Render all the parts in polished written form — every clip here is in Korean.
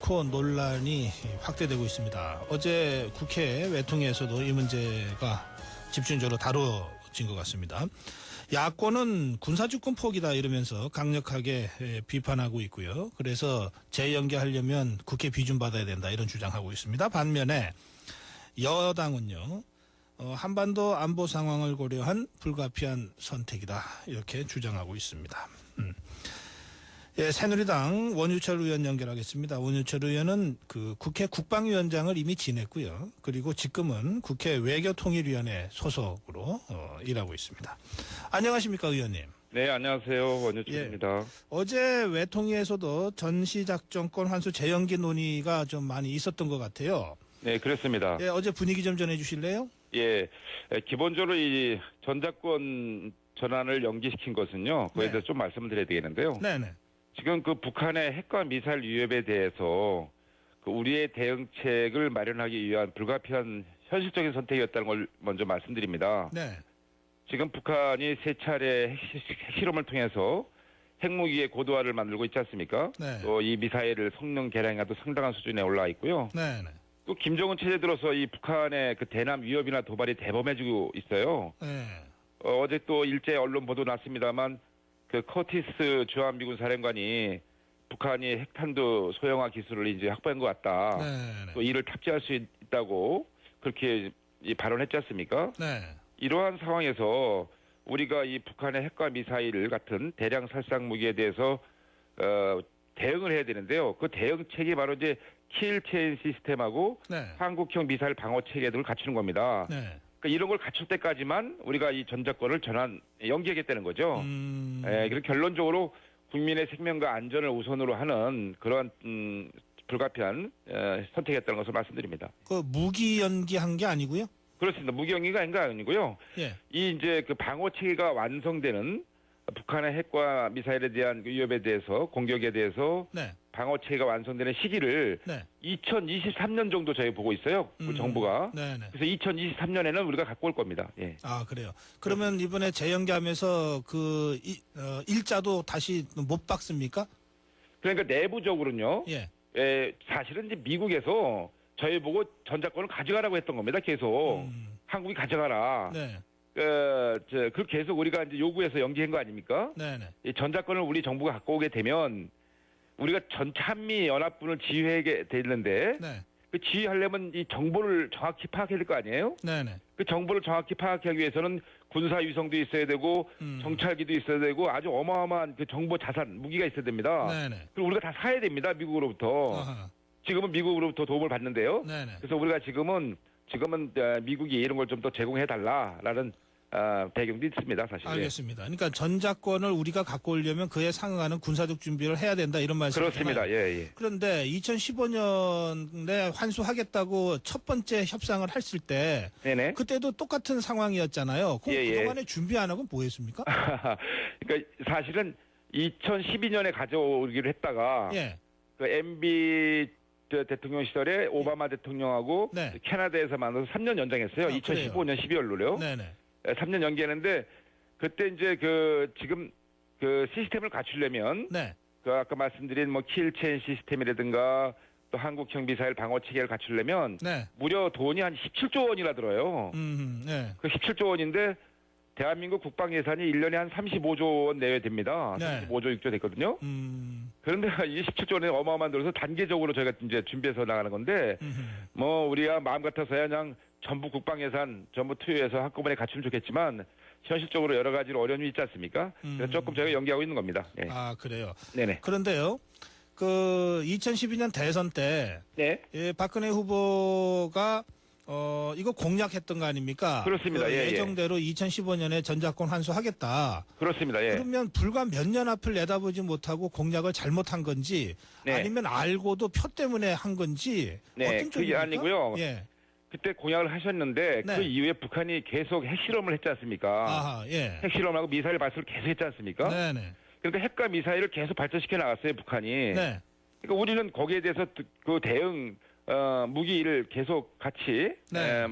스코어 논란이 확대되고 있습니다. 어제 국회 외통위에서도 이 문제가 집중적으로 다뤄진 것 같습니다. 야권은 군사주권 포기다 이러면서 강력하게 비판하고 있고요. 그래서 재연기하려면 국회 비준 받아야 된다 이런 주장하고 있습니다. 반면에 여당은요. 한반도 안보 상황을 고려한 불가피한 선택이다 이렇게 주장하고 있습니다. 예, 새누리당 원유철 의원 연결하겠습니다. 원유철 의원은 그 국회 국방위원장을 이미 지냈고요. 그리고 지금은 국회 외교통일위원회 소속으로 일하고 있습니다. 안녕하십니까 의원님. 네, 안녕하세요. 원유철입니다. 예, 어제 외통위에서도 전시작전권 환수 재연기 논의가 좀 많이 있었던 것 같아요. 네, 그렇습니다. 예, 어제 분위기 좀 전해 주실래요? 예, 기본적으로 이 전작권 전환을 연기시킨 것은요. 그에 대해서 좀 말씀을 드려야 되겠는데요. 네네. 지금 그 북한의 핵과 미사일 위협에 대해서 그 우리의 대응책을 마련하기 위한 불가피한 현실적인 선택이었다는 걸 먼저 말씀드립니다. 네. 지금 북한이 세 차례 핵실험을 통해서 핵무기의 고도화를 만들고 있지 않습니까? 네. 또 이 미사일을 성능 개량에도 상당한 수준에 올라와 있고요. 네네. 또 김정은 체제 들어서 이 북한의 그 대남 위협이나 도발이 대범해지고 있어요. 네. 어제 또 일제 언론 보도 났습니다만 그 커티스 주한미군 사령관이 북한이 핵탄두 소형화 기술을 이제 확보한 것 같다. 네네. 또 이를 탑재할 수 있다고 그렇게 발언했지 않습니까? 네. 이러한 상황에서 우리가 이 북한의 핵과 미사일 같은 대량 살상 무기에 대해서 대응을 해야 되는데요. 그 대응책이 바로 이제 킬체인 시스템하고 네. 한국형 미사일 방어 체계 등을 갖추는 겁니다. 네. 그러니까 이런 걸 갖출 때까지만 우리가 이 전작권을 연기하겠다는 거죠. 그래서 결론적으로 국민의 생명과 안전을 우선으로 하는 그러한 불가피한 선택이었다는 것을 말씀드립니다. 그 무기 연기한 게 아니고요? 그렇습니다. 무기 연기가 아니고요. 예. 이 이제 그 방어 체계가 완성되는 북한의 핵과 미사일에 대한 그 위협에 대해서 공격에 대해서 네. 방어 체계가 완성되는 시기를 네. 2023년 정도 저희 보고 있어요. 우리 정부가. 네네. 그래서 2023년에는 우리가 갖고 올 겁니다. 예. 아, 그래요. 그러면 이번에 재연기하면서 그 일자도 다시 못 박습니까? 그러니까 내부적으로는요. 예. 사실은 이제 미국에서 저희 보고 전작권을 가져가라고 했던 겁니다. 계속 한국이 가져가라. 네. 그 계속 우리가 이제 요구해서 연기한 거 아닙니까? 네네. 이 전작권을 우리 정부가 갖고 오게 되면 우리가 전찬미 연합군을 지휘하게 되는데 네. 그 지휘하려면 이 정보를 정확히 파악해야 될 거 아니에요? 네네. 그 정보를 정확히 파악하기 위해서는 군사 위성도 있어야 되고 정찰기도 있어야 되고 아주 어마어마한 그 정보 자산 무기가 있어야 됩니다. 네네. 그리고 우리가 다 사야 됩니다. 미국으로부터. 아하. 지금은 미국으로부터 도움을 받는데요. 네네. 그래서 우리가 지금은 미국이 이런 걸 좀 더 제공해 달라라는 배경도 있습니다, 사실. 알겠습니다. 그러니까 전작권을 우리가 갖고 오려면 그에 상응하는 군사적 준비를 해야 된다 이런 말씀이잖아요. 그렇습니다. 예. 그런데 2015년에 환수하겠다고 첫 번째 협상을 했을 때 네네. 그때도 똑같은 상황이었잖아요. 그동안에 준비 안 하고 뭐 했습니까? 그러니까 사실은 2012년에 가져오기로 했다가 예. 그 MB 대통령 시절에 오바마 대통령하고 네. 캐나다에서 만나서 3년 연장했어요. 2015년 12월로요. 네네. 3년 연기했는데 그때 이제 지금 시스템을 갖추려면 네. 아까 말씀드린 킬체인 시스템이라든가 또 한국형 미사일 방어 체계를 갖추려면 네. 무려 돈이 한 17조 원이나 들어요. 네. 그 17조 원인데 대한민국 국방 예산이 1년에 한 35조 원 내외 됩니다. 네. 35조 6조 됐거든요. 그런데 이 17조 원에 어마어마한 들어서 단계적으로 저희가 이제 준비해서 나가는 건데 우리가 마음 같아서야 그냥 전부 국방 예산 전부 투여해서 한꺼번에 갖추면 좋겠지만 현실적으로 여러 가지로 어려움이 있지 않습니까? 그래서 조금 저희가 연기하고 있는 겁니다. 예. 아, 그래요. 네네. 그런데요. 2012년 대선 때 네. 예, 박근혜 후보가 이거 공약했던 거 아닙니까? 그렇습니다. 예정대로 2015년에 전작권 환수하겠다. 그렇습니다. 예. 그러면 불과 몇 년 앞을 내다보지 못하고 공약을 잘못한 건지 네. 아니면 알고도 표 때문에 한 건지 네, 어떤 그게 쪽입니까? 아니고요. 예. 그때 공약을 하셨는데 네. 그 이후에 북한이 계속 핵실험을 했지 않습니까? 아하, 예. 핵실험하고 미사일 발사를 계속 했지 않습니까? 네네. 그러니까 핵과 미사일을 계속 발전시켜 나갔어요, 북한이. 네. 그러니까 우리는 거기에 대해서 그 대응 무기를 계속 같이 네.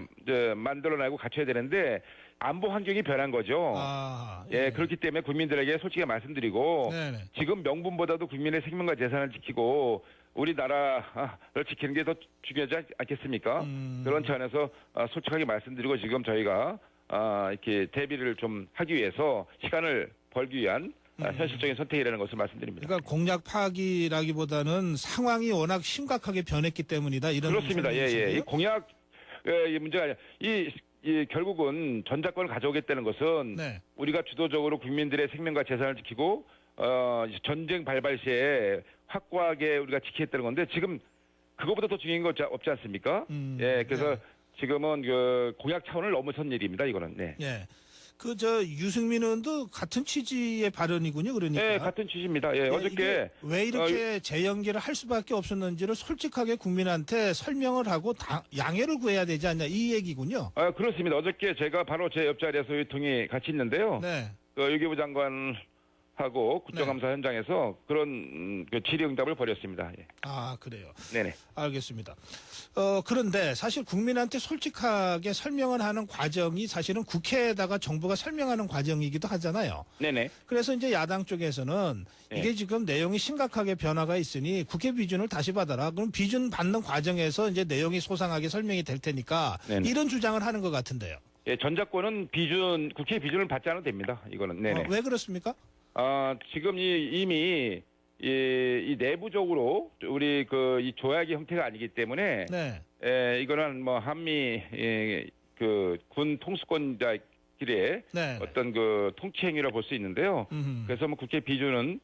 만들어내고 갖춰야 되는데 안보 환경이 변한 거죠. 아, 예, 그렇기 때문에 국민들에게 솔직히 말씀드리고 네네. 지금 명분보다도 국민의 생명과 재산을 지키고 우리나라를 지키는 게 더 중요하지 않겠습니까? 그런 차원에서 솔직하게 말씀드리고 지금 저희가 이렇게 대비를 좀 하기 위해서 시간을 벌기 위한 현실적인 선택이라는 것을 말씀드립니다. 그러니까 공약 파기라기보다는 상황이 워낙 심각하게 변했기 때문이다. 이런 그렇습니다. 예. 이 공약 이 문제가 아니라 이 결국은 전작권을 가져오겠다는 것은 네. 우리가 주도적으로 국민들의 생명과 재산을 지키고 전쟁 발발 시에 확고하게 우리가 지키겠다는 건데 지금 그거보다 더 중요한 거 없지 않습니까? 예, 그래서 네. 지금은 그 공약 차원을 넘어선 일입니다. 이거는. 네. 예. 유승민 의원도 같은 취지의 발언이군요. 그러니까. 네, 같은 취지입니다. 예, 어저께 왜 이렇게 재연기를 할 수밖에 없었는지를 솔직하게 국민한테 설명을 하고 양해를 구해야 되지 않냐 이 얘기군요. 그렇습니다. 어저께 제가 바로 제 옆자리에서 의통이 같이 있는데요. 네. 외교부 장관하고 국정감사 현장에서 그런 그 질의응답을 벌였습니다. 예. 아, 그래요. 네네. 알겠습니다. 그런데 사실 국민한테 솔직하게 설명을 하는 과정이 사실은 국회에다가 정부가 설명하는 과정이기도 하잖아요. 네네. 그래서 이제 야당 쪽에서는 네. 이게 지금 내용이 심각하게 변화가 있으니 국회 비준을 다시 받아라. 그럼 비준 받는 과정에서 이제 내용이 소상하게 설명이 될 테니까 네네. 이런 주장을 하는 것 같은데요. 예, 전작권은 국회 비준을 받지 않아도 됩니다. 이거는. 네네. 왜 그렇습니까? 지금 이미 이 내부적으로 우리 이 조약의 형태가 아니기 때문에 네. 이거는 뭐 한미 그 군 통수권자끼리의 네. 어떤 그 통치 행위라 볼 수 있는데요. 그래서 뭐 국회 비준은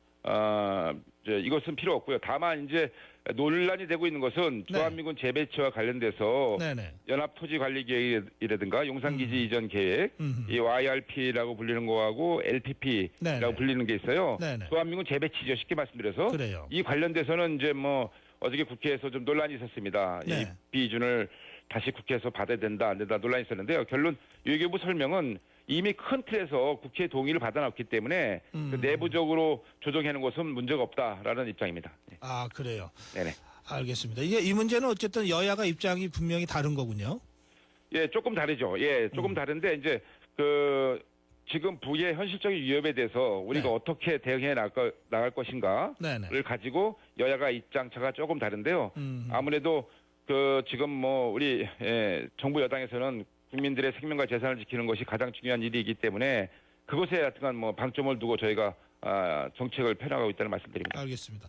이것은 필요 없고요. 다만 이제 논란이 되고 있는 것은 네. 주한미군 재배치와 관련돼서 네네. 연합토지관리계획이라든가 용산기지 이전 계획, 이 YRP라고 불리는 거하고 LPP라고 네네. 불리는 게 있어요. 네네. 주한미군 재배치죠. 쉽게 말씀드려서 그래요. 이 관련돼서는 이제 뭐 어저께 국회에서 좀 논란이 있었습니다. 네. 이 비준을 다시 국회에서 받아야 된다 안 된다 논란이 있었는데요. 결론 외교부 설명은 이미 큰 틀에서 국회 동의를 받아놨기 때문에 그 내부적으로 조정하는 것은 문제가 없다라는 입장입니다. 네. 아, 그래요. 네네. 알겠습니다. 이 문제는 어쨌든 여야가 입장이 분명히 다른 거군요. 예, 조금 다르죠. 예, 조금 다른데 이제 지금 북의 현실적인 위협에 대해서 우리가 네. 어떻게 대응해 나갈 것인가를 네네. 가지고 여야가 입장차가 조금 다른데요. 아무래도 지금 뭐 우리 정부 여당에서는 국민들의 생명과 재산을 지키는 것이 가장 중요한 일이기 때문에 그것에 하여튼 뭐 방점을 두고 저희가 정책을 펴나가고 있다는 말씀드립니다. 알겠습니다.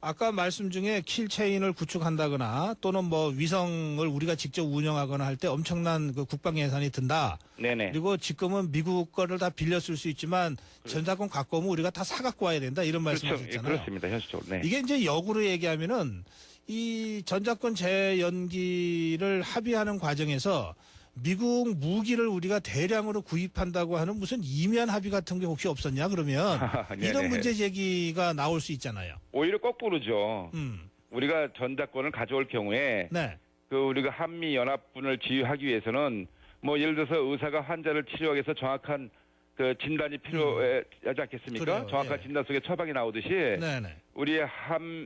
아까 말씀 중에 킬체인을 구축한다거나 또는 뭐 위성을 우리가 직접 운영하거나 할 때 엄청난 그 국방 예산이 든다. 네네. 그리고 지금은 미국 거를 다 빌려 쓸 수 있지만 전작권 갖고 오면 우리가 다 사갖고 와야 된다. 이런 그렇죠. 말씀하셨잖아요. 예, 그렇습니다. 현실적으로. 네. 이게 이제 역으로 얘기하면은 이 전작권 재연기를 합의하는 과정에서 미국 무기를 우리가 대량으로 구입한다고 하는 무슨 이면 합의 같은 게 혹시 없었냐 그러면 네네. 이런 문제 제기가 나올 수 있잖아요. 오히려 거꾸로죠. 음. 우리가 전작권을 가져올 경우에 네. 우리가 한미 연합군을 지휘하기 위해서는 뭐 예를 들어서 의사가 환자를 치료하기 위해서 정확한 그 진단이 필요하지 않겠습니까? 그래요. 정확한 예. 진단 속에 처방이 나오듯이 네네. 우리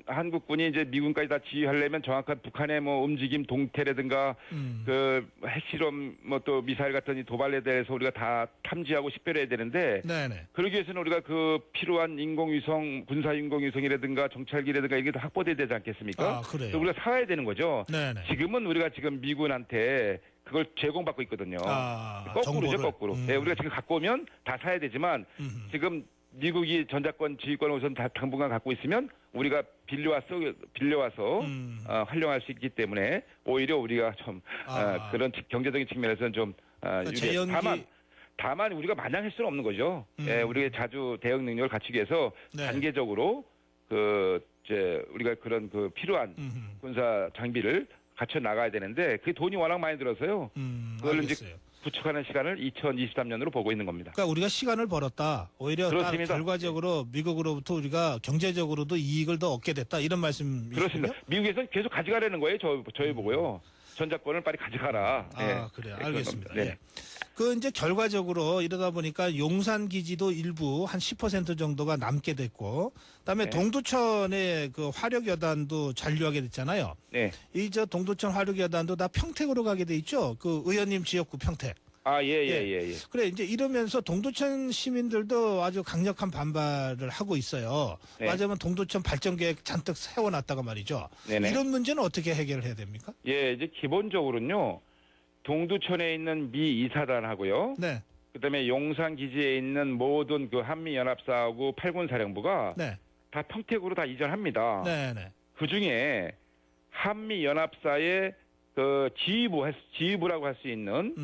한국군이 이제 미군까지 다 지휘하려면 정확한 북한의 뭐 움직임 동태라든가 그 핵실험 뭐 또 미사일 같은 이 도발에 대해서 우리가 다 탐지하고 식별해야 되는데 네네. 그러기 위해서는 우리가 그 필요한 인공위성, 군사 인공위성이라든가 정찰기라든가 이게 다 확보돼야 되지 않겠습니까? 아, 그래요. 우리가 사야 되는 거죠. 네네. 지금은 우리가 지금 미군한테 그걸 제공받고 있거든요. 거꾸로죠, 정보를. 거꾸로. 네, 우리가 지금 갖고 오면 다 사야 되지만 지금 미국이 전작권 지휘권을 우선 다 당분간 갖고 있으면 우리가 빌려와서 활용할 수 있기 때문에 오히려 우리가 좀 그런 경제적인 측면에서는 좀 재연기... 다만 우리가 마냥 할 수는 없는 거죠. 예, 우리가 자주 대응 능력을 갖추기 위해서 네. 단계적으로 우리가 그런 필요한 군사 장비를 갖춰 나가야 되는데 그게 돈이 워낙 많이 들어서요. 그걸 이제 구축하는 시간을 2023년으로 보고 있는 겁니다. 그러니까 우리가 시간을 벌었다. 오히려 그렇습니다. 결과적으로 미국으로부터 우리가 경제적으로도 이익을 더 얻게 됐다. 이런 말씀이시죠? 그렇습니다. 미국에서 계속 가져가려는 거예요. 저희 보고요. 전작권을 빨리 가져가라. 그래요. 알겠습니다. 네. 예. 이제 결과적으로 이러다 보니까 용산 기지도 일부 한 10% 정도가 남게 됐고, 그다음에 네. 동두천의 그 화력 여단도 잔류하게 됐잖아요. 네. 동두천 화력 여단도 다 평택으로 가게 돼 있죠. 그 의원님 지역구 평택. 예. 그래 이제 이러면서 동두천 시민들도 아주 강력한 반발을 하고 있어요. 네. 맞으면 동두천 발전 계획 잔뜩 세워놨다가 말이죠. 네네. 이런 문제는 어떻게 해결을 해야 됩니까? 예, 이제 기본적으로는요. 동두천에 있는 미 이사단하고요. 네, 그다음에 용산 기지에 있는 모든 그 한미 연합사하고 팔군 사령부가 네, 다 평택으로 다 이전합니다. 네, 네. 그 중에 한미 연합사의 그 지휘부라고 할 수 있는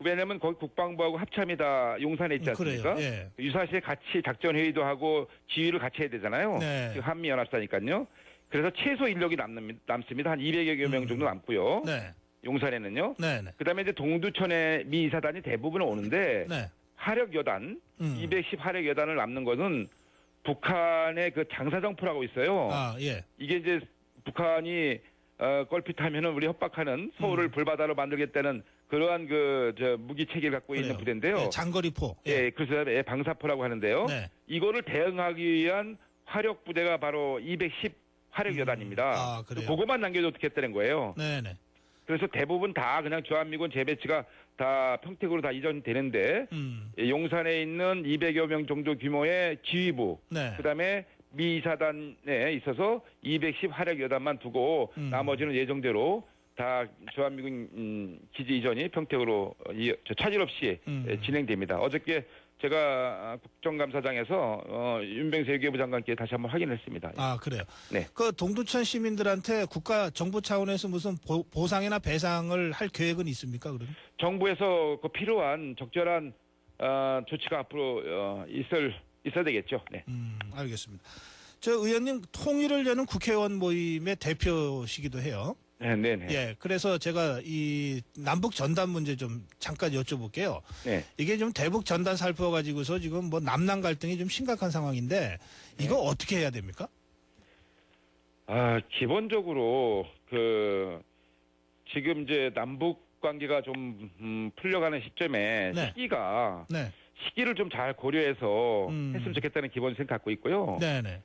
왜냐면 거기 국방부하고 합참이 다 용산에 있지 않습니까? 그래요. 예. 유사시에 같이 작전 회의도 하고 지휘를 같이 해야 되잖아요. 네. 그 한미 연합사니까요. 그래서 최소 인력이 남습니다. 한 200여 명 정도 남고요. 네, 용산에는요. 네, 네. 그다음에 이제 동두천에 미 이사단이 대부분 오는데 네. 화력 여단 210 화력 여단을 남는 것은 북한의 그 장사정포라고 있어요. 아, 예. 이게 이제 북한이 껄핏하면은 우리 협박하는 서울을 불바다로 만들겠다는 그러한 무기 체계를 갖고 있는 그래요. 부대인데요. 예, 장거리포. 예, 그래서 방사포라고 하는데요. 네. 이거를 대응하기 위한 화력 부대가 바로 210 화력 여단입니다. 아, 그래요? 그거만 남겨도 어떻게 했다는 거예요. 네, 네. 그래서 대부분 다 그냥 주한미군 재배치가 다 평택으로 다 이전되는데 용산에 있는 200여 명 정도 규모의 지휘부, 네. 그다음에 미 이사단에 있어서 210 화력 여단만 두고 나머지는 예정대로 다 주한미군 기지 이전이 평택으로 차질 없이 진행됩니다. 어저께 제가 국정감사장에서 윤병세 외교부 장관께 다시 한번 확인했습니다. 아, 그래요. 네. 그 동두천 시민들한테 국가 정부 차원에서 무슨 보상이나 배상을 할 계획은 있습니까? 그러면? 정부에서 그 필요한 적절한 조치가 앞으로 있어야 되겠죠. 네. 알겠습니다. 저 의원님 통일을 여는 국회의원 모임의 대표시기도 해요. 네네. 예, 그래서 제가 이 남북 전단 문제 좀 잠깐 여쭤볼게요. 네. 이게 좀 대북 전단 살펴가지고서 지금 뭐 남남 갈등이 좀 심각한 상황인데 이거 어떻게 해야 됩니까? 기본적으로 지금 이제 남북 관계가 좀 풀려가는 시점에 네. 시기를 좀 잘 고려해서 했으면 좋겠다는 기본 생각 갖고 있고요. 네네.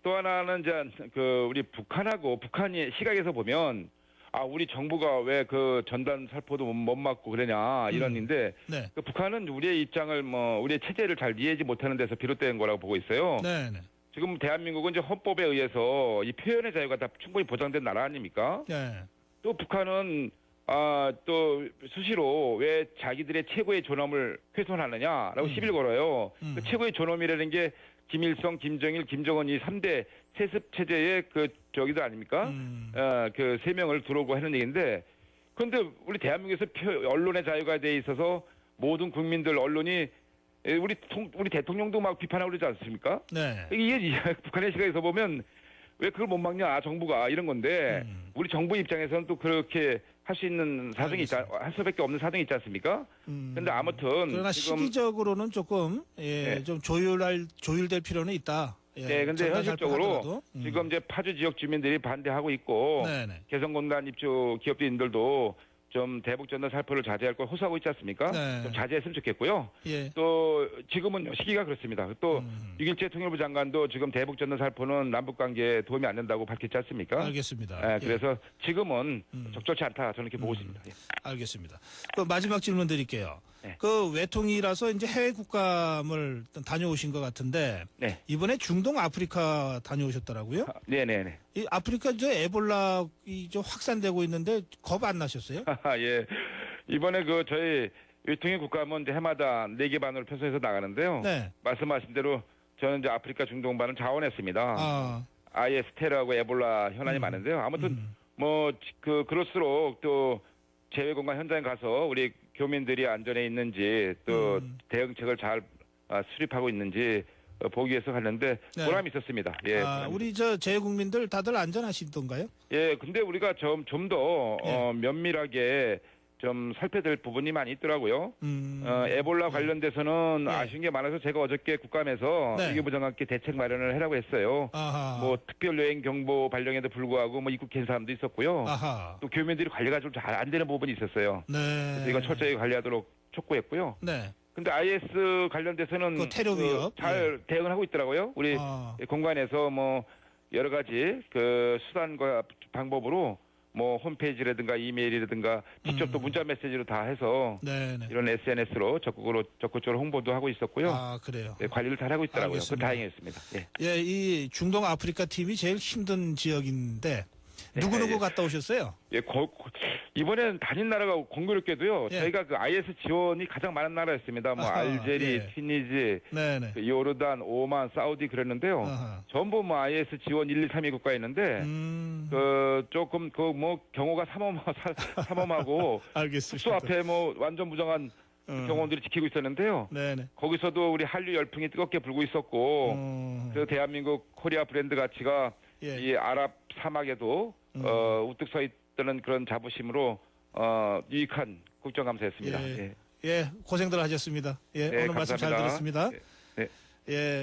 또 하나는 이제 우리 북한이 시각에서 보면 우리 정부가 왜 그 전단 살포도 못 막고 그러냐 이런인데 네. 그 북한은 우리의 입장을 우리의 체제를 잘 이해하지 못하는 데서 비롯된 거라고 보고 있어요. 네네. 지금 대한민국은 이제 헌법에 의해서 이 표현의 자유가 다 충분히 보장된 나라 아닙니까? 네. 또 북한은 또 수시로 왜 자기들의 최고의 존엄을 훼손하느냐라고 시비를 걸어요. 그 최고의 존엄이라는 게 김일성, 김정일, 김정은 이 3대 세습 체제의 저기도 아닙니까? 그 세 명을 들어오고 하는 얘기인데, 그런데 우리 대한민국에서 언론의 자유가 돼 있어서 모든 국민들 언론이 우리 대통령도 막 비판하고 그러지 않습니까? 네. 이게 북한의 시각에서 보면 왜 그걸 못 막냐 정부가 이런 건데 우리 정부 입장에서는 또 그렇게 할 수 있는 사정이 할 수밖에 없는 사정이 있지 않습니까? 근데 아무튼 그러나 지금 시기적으로는 조금 네. 좀 조율될 필요는 있다. 네, 근데 현실적으로 지금 이제 파주 지역 주민들이 반대하고 있고 네네. 개성공단 입주 기업인들도 좀 대북 전단 살포를 자제할 걸 호소하고 있지 않습니까? 네. 좀 자제했으면 좋겠고요. 예. 또 지금은 시기가 그렇습니다. 또 6.17 통일부 장관도 지금 대북 전단 살포는 남북 관계에 도움이 안 된다고 밝혔지 않습니까? 알겠습니다. 네, 그래서 지금은 적절치 않다 저는 이렇게 보고 있습니다. 예. 알겠습니다. 그 마지막 질문 드릴게요. 네. 그 외통이라서 이제 해외 국감을 다녀오신 것 같은데 네. 이번에 중동 아프리카 다녀오셨더라고요. 네네네. 이 아프리카 에볼라 저 확산되고 있는데 겁 안 나셨어요? 예. 이번에 저희 외통의 국감은 이제 해마다 4개 반으로 편성해서 나가는데요. 네. 말씀하신 대로 저는 이제 아프리카 중동반을 자원했습니다. IS 테러하고 에볼라 현안이 많은데요. 아무튼 그럴수록 또 재외 공간 현장에 가서 우리 교민들이 안전에 있는지 또 대응책을 잘 수립하고 있는지 보기 위해서 갔는데 네. 보람이 있었습니다. 예. 우리 재외국민들 다들 안전하시던가요? 예, 근데 우리가 좀 더 면밀하게 좀 살펴야 될 부분이 많이 있더라고요. 에볼라 관련돼서는 아쉬운 게 많아서 제가 어저께 국감에서 외교부 장관께 대책 마련을 하라고 했어요. 아하. 특별 여행 경보 발령에도 불구하고 입국한 사람도 있었고요. 아하. 또 교민들이 관리가 좀 잘 안 되는 부분이 있었어요. 네. 그래서 이건 철저히 관리하도록 촉구했고요. 네. 근데 IS 관련돼서는 그 테러 위협 잘 대응을 하고 있더라고요. 우리 공간에서 여러 가지 수단과 방법으로 뭐 홈페이지라든가 이메일이라든가 직접 또 문자 메시지로 다 해서 네네. 이런 SNS로 적극적으로 홍보도 하고 있었고요. 아, 그래요. 네, 관리를 잘 하고 있더라고요. 그 알겠습니다. 다행했습니다. 예. 예, 이 중동 아프리카 팀이 제일 힘든 지역인데 누구누구 예. 갔다 오셨어요? 예, 이번에는 다닌 나라가 공교롭게도요. 예. 저희가 그 IS 지원이 가장 많은 나라였습니다. 뭐 아하, 알제리, 예. 튀니지, 네네. 그 요르단, 오만, 사우디 그랬는데요. 아하. 전부 뭐 IS 지원 1, 2, 3위 국가에 있는데 그 조금 그 뭐 경호가 삼엄하고 알겠습니다. 숙소 앞에 뭐 완전 무장한 경호원들이 지키고 있었는데요. 네네. 거기서도 우리 한류 열풍이 뜨겁게 불고 있었고 그 대한민국 코리아 브랜드 가치가 예. 이 아랍 사막에도 우뚝 서 있다는 그런 자부심으로 유익한 국정감사였습니다. 예. 예. 예, 고생들 하셨습니다. 예, 네, 오늘 말씀 잘 감사합니다. 들었습니다. 네. 예.